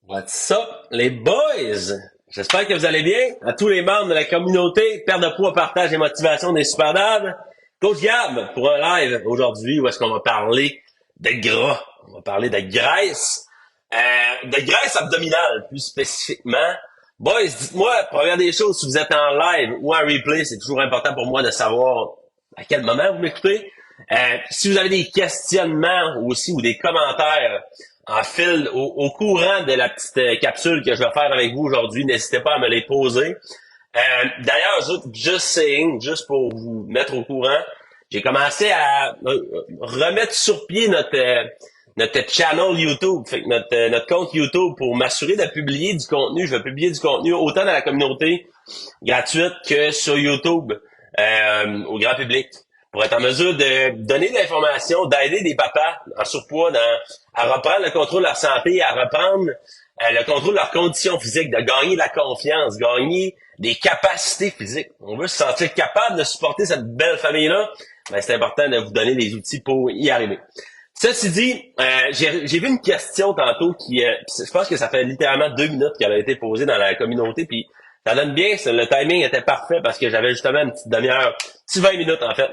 What's up, les boys? J'espère que vous allez bien. À tous les membres de la communauté, perte de poids, partage et motivation des super dames. Coach Gab pour un live aujourd'hui où est-ce qu'on va parler de gras. On va parler de graisse abdominale plus spécifiquement. Boys, dites-moi, première des choses, si vous êtes en live ou en replay, c'est toujours important pour moi de savoir à quel moment vous m'écoutez. Si vous avez des questionnements aussi ou des commentaires en fil au courant de la petite capsule que je vais faire avec vous aujourd'hui, n'hésitez pas à me les poser. D'ailleurs, just saying, juste pour vous mettre au courant, j'ai commencé à remettre sur pied notre channel YouTube, fait que notre compte YouTube pour m'assurer de publier du contenu. Je vais publier du contenu autant dans la communauté gratuite que sur YouTube au grand public pour être en mesure de donner de l'information, d'aider des papas en surpoids à reprendre le contrôle de leur santé, à reprendre le contrôle de leurs conditions physiques, de gagner de la confiance, gagner des capacités physiques. On veut se sentir capable de supporter cette belle famille-là. Ben, c'est important de vous donner les outils pour y arriver. Ceci dit, j'ai vu une question tantôt qui, je pense que ça fait littéralement 2 minutes qu'elle a été posée dans la communauté, puis ça donne bien, le timing était parfait parce que j'avais justement une petite demi-heure, petit 20 minutes en fait.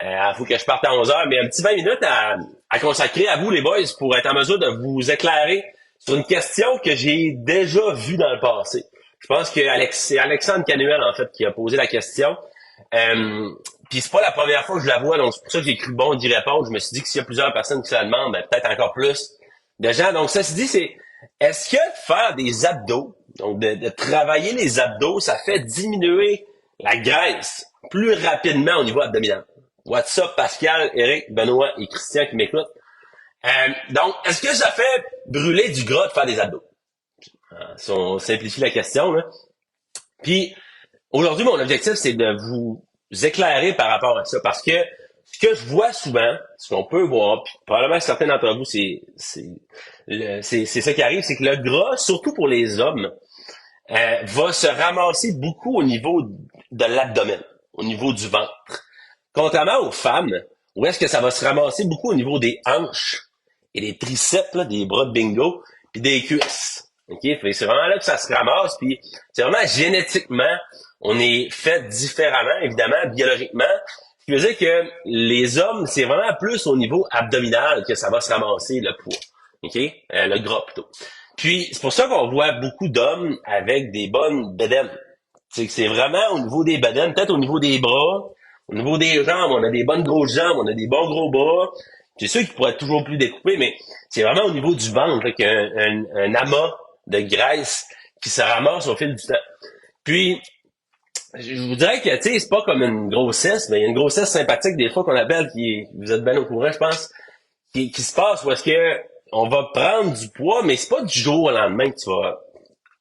Il faut que je parte à 11 heures, mais un petit 20 minutes à consacrer à vous les boys pour être en mesure de vous éclairer sur une question que j'ai déjà vue dans le passé. Je pense que c'est Alexandre Canuel en fait qui a posé la question. Puis c'est pas la première fois que je la vois, donc c'est pour ça que j'ai cru bon d'y répondre. Je me suis dit que s'il y a plusieurs personnes qui se la demandent, ben, peut-être encore plus de gens. Donc ça se dit, c'est est-ce que faire des abdos, donc de travailler les abdos, ça fait diminuer la graisse plus rapidement au niveau abdominal? What's up, Pascal, Eric, Benoît et Christian qui m'écoutent? Donc, est-ce que ça fait brûler du gras de faire des abdos? Si on simplifie la question, là. Puis, aujourd'hui, mon objectif, c'est de vous éclairer par rapport à ça, parce que ce que je vois souvent, ce qu'on peut voir, puis probablement que certains d'entre vous, c'est ça qui arrive, c'est que le gras, surtout pour les hommes, va se ramasser beaucoup au niveau de l'abdomen, au niveau du ventre. Contrairement aux femmes, où est-ce que ça va se ramasser beaucoup au niveau des hanches et des triceps, là, des bras de bingo, puis des cuisses. OK? C'est vraiment là que ça se ramasse, puis c'est vraiment génétiquement, on est fait différemment, évidemment, biologiquement. Ce qui veut dire que les hommes, c'est vraiment plus au niveau abdominal que ça va se ramasser le poids. OK? Le gras plutôt. Puis, c'est pour ça qu'on voit beaucoup d'hommes avec des bonnes bedaines. C'est vraiment au niveau des bedaines, peut-être au niveau des bras, au niveau des jambes, on a des bonnes grosses jambes, on a des bons gros bras. C'est sûr qu'ils pourraient être toujours plus découpés, mais c'est vraiment au niveau du ventre qu'il y a un amas de graisse qui se ramasse au fil du temps. Puis, je vous dirais que, tu sais, c'est pas comme une grossesse, mais il y a une grossesse sympathique des fois qu'on appelle, vous êtes bien au courant, je pense, qui se passe où est-ce que on va prendre du poids, mais c'est pas du jour au lendemain que tu vas,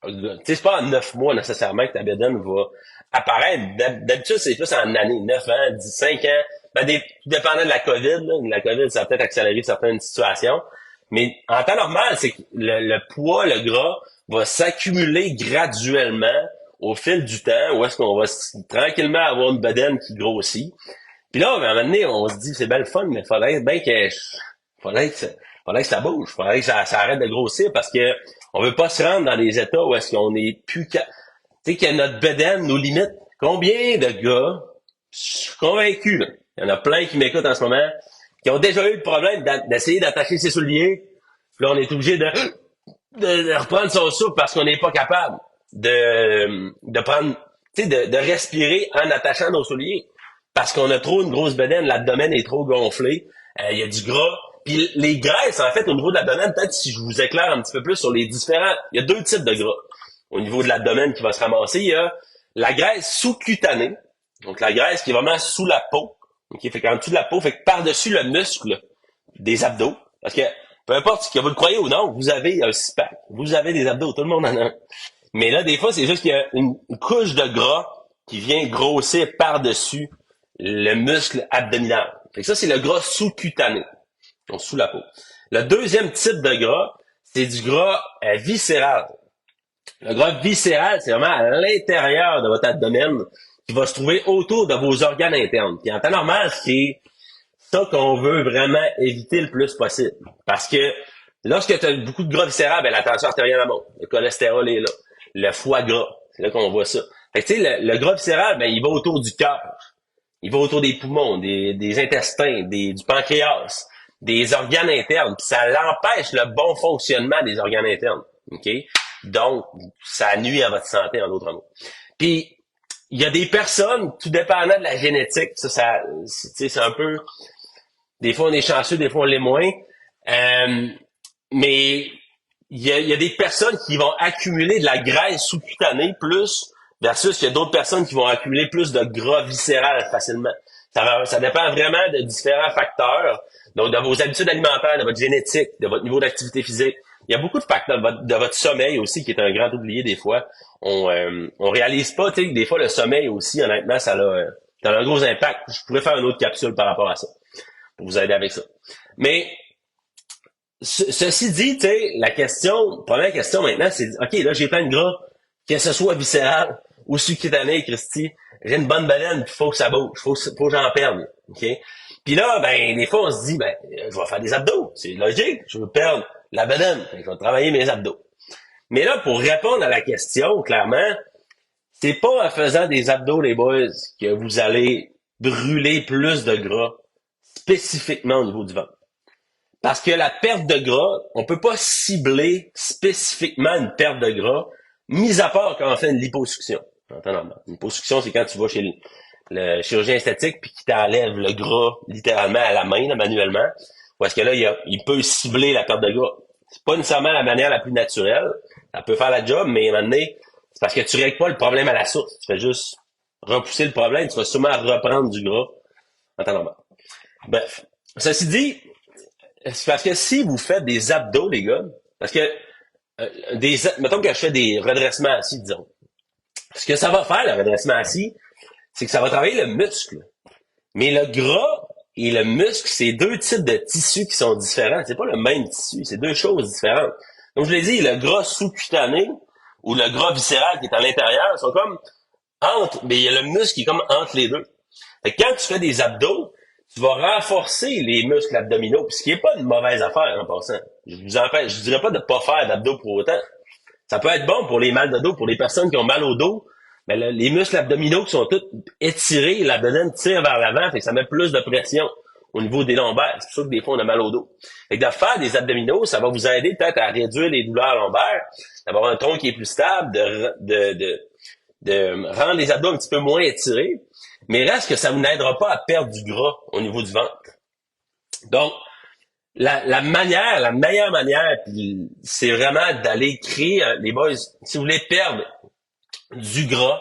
tu sais, c'est pas en 9 mois nécessairement que ta bédaine va apparaître. D'habitude, c'est plus en année, 9 ans, 10, 5 ans. Ben, tout dépendant de la COVID, là. La COVID, ça a peut-être accéléré certaines situations. Mais en temps normal, c'est que le poids, le gras, va s'accumuler graduellement au fil du temps, où est-ce qu'on va tranquillement avoir une bedaine qui grossit. Puis là, à un moment donné, on se dit, c'est bien le fun, mais faudrait que ça bouge. Faudrait que ça arrête de grossir parce que on veut pas se rendre dans des états où est-ce qu'on est plus... Tu sais, que notre bedaine nous limite. Combien de gars, je suis convaincu, là, il y en a plein qui m'écoutent en ce moment, qui ont déjà eu le problème d'essayer d'attacher ses souliers. Puis là, on est obligé de reprendre son souffle parce qu'on n'est pas capable de prendre, tu sais, de respirer en attachant nos souliers. Parce qu'on a trop une grosse bedaine, l'abdomen est trop gonflé, il y a du gras. Puis les graisses, en fait, au niveau de l'abdomen, peut-être si je vous éclaire un petit peu plus sur les différents... Il y a 2 types de gras au niveau de l'abdomen qui va se ramasser. Il y a la graisse sous-cutanée, donc la graisse qui est vraiment sous la peau. OK, fait qu'en dessous de la peau, fait que par-dessus le muscle des abdos. Parce que, peu importe ce que vous le croyez ou non, vous avez un six-pack. Vous avez des abdos, tout le monde en a un. Mais là, des fois, c'est juste qu'il y a une couche de gras qui vient grossir par-dessus le muscle abdominal. Fait que ça, c'est le gras sous-cutané. Donc, sous la peau. Le deuxième type de gras, c'est du gras viscéral. Le gras viscéral, c'est vraiment à l'intérieur de votre abdomen qui va se trouver autour de vos organes internes. Puis en temps normal, c'est ça qu'on veut vraiment éviter le plus possible. Parce que Lorsque tu as beaucoup de gras viscéral, ben, la tension artérielle monte. Le cholestérol est là. Le foie gras, c'est là qu'on voit ça. Fait que, tu sais, le gras viscéral, ben, il va autour du cœur. Il va autour des poumons, des intestins, du pancréas, des organes internes. Puis ça l'empêche le bon fonctionnement des organes internes. OK? Donc, ça nuit à votre santé, en d'autres mots. Puis, il y a des personnes, tout dépendant de la génétique, c'est un peu... Des fois, on est chanceux, des fois, on l'est moins. Mais il y a des personnes qui vont accumuler de la graisse sous-cutanée plus versus il y a d'autres personnes qui vont accumuler plus de gras viscéral facilement. Ça dépend vraiment de différents facteurs. Donc, de vos habitudes alimentaires, de votre génétique, de votre niveau d'activité physique. Il y a beaucoup de facteurs de votre sommeil aussi, qui est un grand oublié des fois. On réalise pas, tu sais, des fois le sommeil aussi, honnêtement, ça a un gros impact. Je pourrais faire une autre capsule par rapport à ça, pour vous aider avec ça. Mais ceci dit, tu sais, première question maintenant, c'est, OK, là, j'ai plein de gras, que ce soit viscéral ou sous-cutané, Christy, j'ai une bonne baleine, puis faut que ça bouge, faut que j'en perde, OK? Puis là, ben, des fois, on se dit, ben, je vais faire des abdos, c'est logique, je veux perdre la baleine, je vais travailler mes abdos. Mais là, pour répondre à la question, clairement, c'est pas en faisant des abdos, les boys, que vous allez brûler plus de gras, spécifiquement au niveau du ventre. Parce que la perte de gras, on peut pas cibler spécifiquement une perte de gras, mis à part quand on fait une liposuction. Une liposuction, c'est quand tu vas chez le chirurgien esthétique puis qu'il t'enlève le gras littéralement à la main, là, manuellement. Ou est-ce que là, il peut cibler la perte de gras. C'est pas nécessairement la manière la plus naturelle. Ça peut faire la job, mais à un moment donné, c'est parce que tu règles pas le problème à la source. Tu fais juste repousser le problème, tu vas sûrement reprendre du gras en temps normal. Bref. Ceci dit, c'est parce que si vous faites des abdos, les gars, parce que mettons que je fais des redressements assis, disons. Ce que ça va faire, le redressement assis, c'est que ça va travailler le muscle. Mais le gras et le muscle, c'est deux types de tissus qui sont différents. C'est pas le même tissu, c'est deux choses différentes. Donc, je l'ai dit, le gras sous-cutané ou le gras viscéral qui est à l'intérieur sont comme mais il y a le muscle qui est comme entre les deux. Fait que quand tu fais des abdos, tu vas renforcer les muscles abdominaux, ce qui est pas une mauvaise affaire en passant. Je dirais pas de pas faire d'abdos pour autant. Ça peut être bon pour les mal de dos, pour les personnes qui ont mal au dos. Mais les muscles abdominaux qui sont tous étirés, l'abdomen tire vers l'avant, fait que ça met plus de pression au niveau des lombaires. C'est pour ça que des fois on a mal au dos. Fait que de faire des abdominaux, ça va vous aider peut-être à réduire les douleurs lombaires, d'avoir un tronc qui est plus stable, de rendre les abdos un petit peu moins étirés. Mais reste que ça vous n'aidera pas à perdre du gras au niveau du ventre. Donc, la meilleure manière, puis c'est vraiment d'aller créer, les boys, si vous voulez perdre du gras,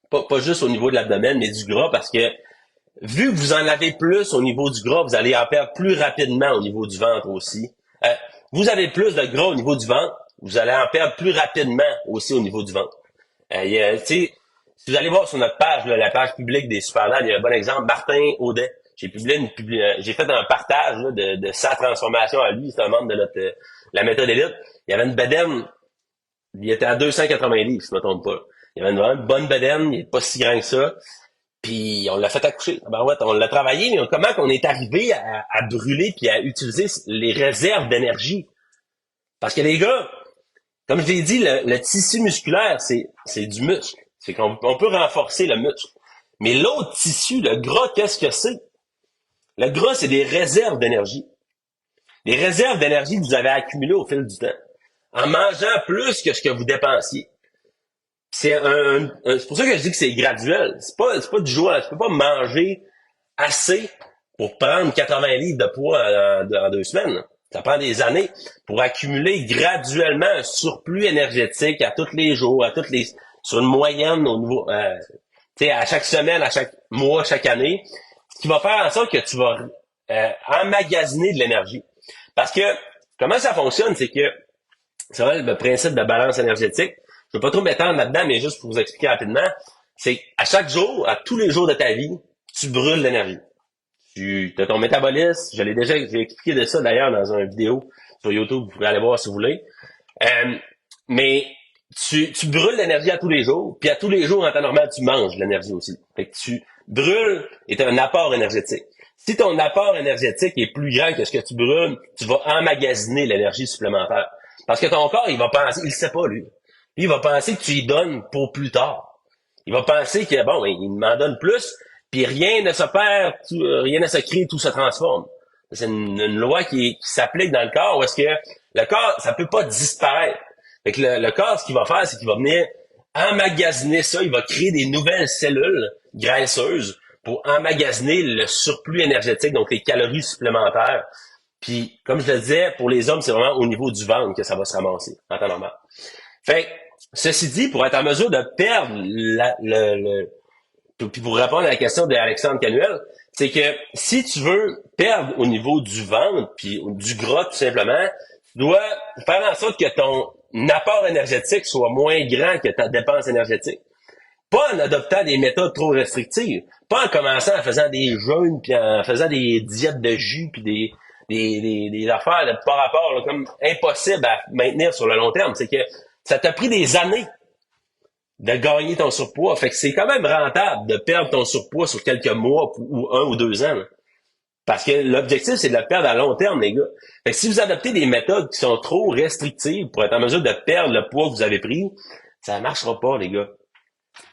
pas juste au niveau de l'abdomen, mais du gras, parce que vu que vous en avez plus au niveau du gras, vous allez en perdre plus rapidement au niveau du ventre aussi. Vous avez plus de gras au niveau du ventre, vous allez en perdre plus rapidement aussi au niveau du ventre. Si vous allez voir sur notre page, là, la page publique des Supernads, il y a un bon exemple, Martin Audet. J'ai fait un partage là, de sa transformation à lui, c'est un membre de la méthode élite. Il y avait une bedaine, il était à 280 livres, si je me trompe pas. Il y avait une bonne bedaine, il est pas si grand que ça. Puis on l'a fait accoucher. Ben ouais, on l'a travaillé, mais comment qu'on est arrivé à brûler puis à utiliser les réserves d'énergie? Parce que les gars, comme je l'ai dit, le tissu musculaire, c'est du muscle. C'est qu'on peut renforcer le muscle. Mais l'autre tissu, le gras, qu'est-ce que c'est? Le gras, c'est des réserves d'énergie. Des réserves d'énergie que vous avez accumulées au fil du temps. En mangeant plus que ce que vous dépensiez. C'est pour ça que je dis que c'est graduel. C'est pas du jour, tu peux pas manger assez pour prendre 80 livres de poids en 2 semaines. Ça prend des années pour accumuler graduellement un surplus énergétique à tous les jours, sur une moyenne au niveau, à chaque semaine, à chaque mois, chaque année, ce qui va faire en sorte que tu vas emmagasiner de l'énergie. Parce que comment ça fonctionne, c'est que c'est vrai le principe de balance énergétique. Je ne vais pas trop m'étendre là-dedans, mais juste pour vous expliquer rapidement, c'est à chaque jour, à tous les jours de ta vie, tu brûles l'énergie. Tu as ton métabolisme, j'ai expliqué de ça d'ailleurs dans une vidéo sur YouTube, vous pouvez aller voir si vous voulez. Mais tu brûles l'énergie à tous les jours, puis à tous les jours, en temps normal, tu manges l'énergie aussi. Fait que tu brûles est un apport énergétique. Si ton apport énergétique est plus grand que ce que tu brûles, tu vas emmagasiner l'énergie supplémentaire. Parce que ton corps, il va penser, il sait pas, lui. Lui, il va penser que tu y donnes pour plus tard. Il va penser que, bon, il m'en donne plus, puis rien ne se perd, rien ne se crée, tout se transforme. C'est une loi qui s'applique dans le corps, où est-ce que le corps, ça peut pas disparaître. Fait que le corps, ce qu'il va faire, c'est qu'il va venir emmagasiner ça, il va créer des nouvelles cellules graisseuses pour emmagasiner le surplus énergétique, donc les calories supplémentaires. Puis, comme je le disais, pour les hommes, c'est vraiment au niveau du ventre que ça va se ramasser, en temps normal. Fait que, ceci dit, pour être en mesure de perdre puis pour répondre à la question d'Alexandre Canuel, c'est que si tu veux perdre au niveau du ventre, puis du gras tout simplement, tu dois faire en sorte que ton apport énergétique soit moins grand que ta dépense énergétique. Pas en adoptant des méthodes trop restrictives, pas en commençant en faisant des jeûnes, puis en faisant des diètes de jus, puis des affaires de par rapport là, comme impossible à maintenir sur le long terme. C'est que ça t'a pris des années de gagner ton surpoids. Fait que c'est quand même rentable de perdre ton surpoids sur quelques mois ou 1 ou 2 ans. Là. Parce que l'objectif, c'est de le perdre à long terme, les gars. Fait que si vous adoptez des méthodes qui sont trop restrictives pour être en mesure de perdre le poids que vous avez pris, ça marchera pas, les gars.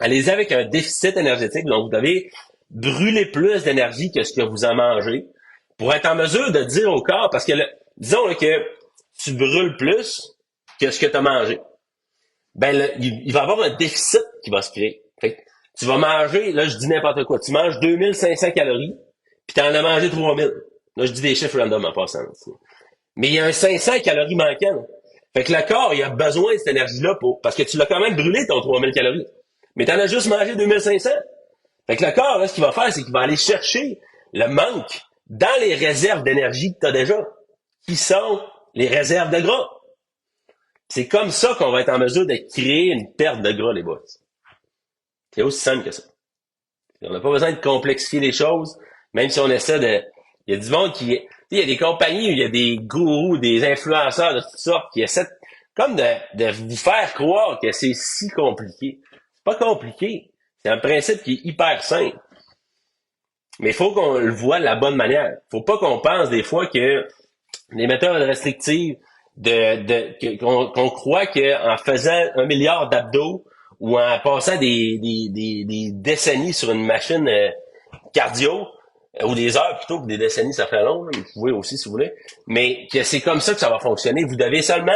Allez-y avec un déficit énergétique, donc vous devez brûler plus d'énergie que ce que vous en mangez pour être en mesure de dire au corps, parce que disons là, que tu brûles plus que ce que tu as mangé. Ben il va y avoir un déficit qui va se créer. Fait que tu vas manger, là je dis n'importe quoi, tu manges 2500 calories, puis tu en as mangé 3000. Là je dis des chiffres random en passant. Là, mais il y a un 500 calories manquant. Là. Fait que le corps, il a besoin de cette énergie-là parce que tu l'as quand même brûlé ton 3000 calories. Mais t'en as juste mangé 2500. Fait que le corps, là, ce qu'il va faire, c'est qu'il va aller chercher le manque dans les réserves d'énergie que tu as déjà, qui sont les réserves de gras. C'est comme ça qu'on va être en mesure de créer une perte de gras, les boys. C'est aussi simple que ça. On n'a pas besoin de complexifier les choses, même si on essaie de... Il y a du monde qui... Il y a des compagnies, il y a des gourous, des influenceurs de toutes sortes qui essaient comme de vous faire croire que c'est si compliqué. C'est pas compliqué. C'est un principe qui est hyper simple. Mais il faut qu'on le voit de la bonne manière. Faut pas qu'on pense des fois que les méthodes restrictives qu'on croit qu'en faisant 1 milliard d'abdos ou en passant des décennies sur une machine cardio, ou des heures plutôt que des décennies, ça fait long, là, vous pouvez aussi si vous voulez, mais que c'est comme ça que ça va fonctionner. Vous devez seulement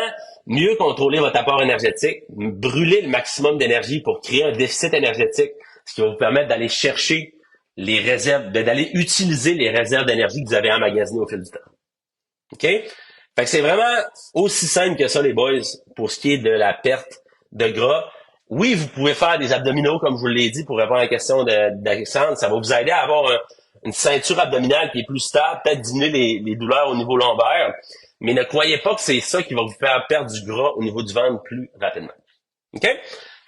mieux contrôler votre apport énergétique, brûler le maximum d'énergie pour créer un déficit énergétique, ce qui va vous permettre d'aller chercher les réserves, d'aller utiliser les réserves d'énergie que vous avez emmagasinées au fil du temps. OK? Fait que c'est vraiment aussi simple que ça, les boys, pour ce qui est de la perte de gras. Oui, vous pouvez faire des abdominaux, comme je vous l'ai dit, pour répondre à la question d'Alexandre. Ça va vous aider à avoir une ceinture abdominale qui est plus stable, peut-être diminuer les douleurs au niveau lombaire. Mais ne croyez pas que c'est ça qui va vous faire perdre du gras au niveau du ventre plus rapidement. OK?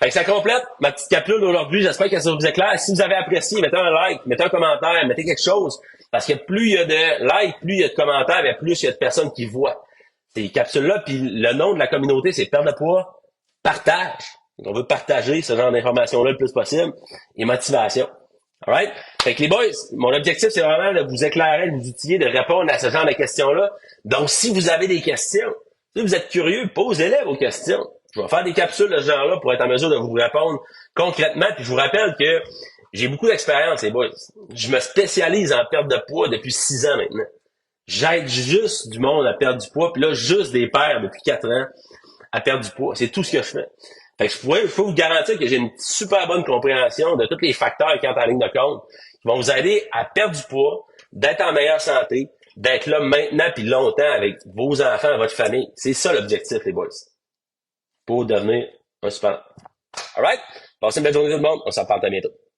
Fait que ça complète ma petite capsule d'aujourd'hui. J'espère que ça vous est clair. Si vous avez apprécié, mettez un like, mettez un commentaire, mettez quelque chose. Parce que plus il y a de likes, plus il y a de commentaires, et plus il y a de personnes qui voient ces capsules-là. Puis le nom de la communauté, c'est Perdre de poids, partage. Donc, on veut partager ce genre d'informations-là le plus possible et motivation. Alright? Fait que les boys, mon objectif, c'est vraiment de vous éclairer, de vous outiller, de répondre à ce genre de questions-là. Donc, si vous avez des questions, si vous êtes curieux, posez-les vos questions. Je vais faire des capsules de ce genre-là pour être en mesure de vous répondre concrètement. Puis je vous rappelle que j'ai beaucoup d'expérience, les boys. Je me spécialise en perte de poids depuis 6 ans maintenant. J'aide juste du monde à perdre du poids, puis là, juste des pères depuis 4 ans à perdre du poids. C'est tout ce que je fais. Fait que je peux vous garantir que j'ai une super bonne compréhension de tous les facteurs qui entrent en ligne de compte qui vont vous aider à perdre du poids, d'être en meilleure santé, d'être là maintenant puis longtemps avec vos enfants, votre famille. C'est ça l'objectif, les boys. Pour devenir un super. Alright? Passez une belle journée tout le monde. On s'en parle à bientôt.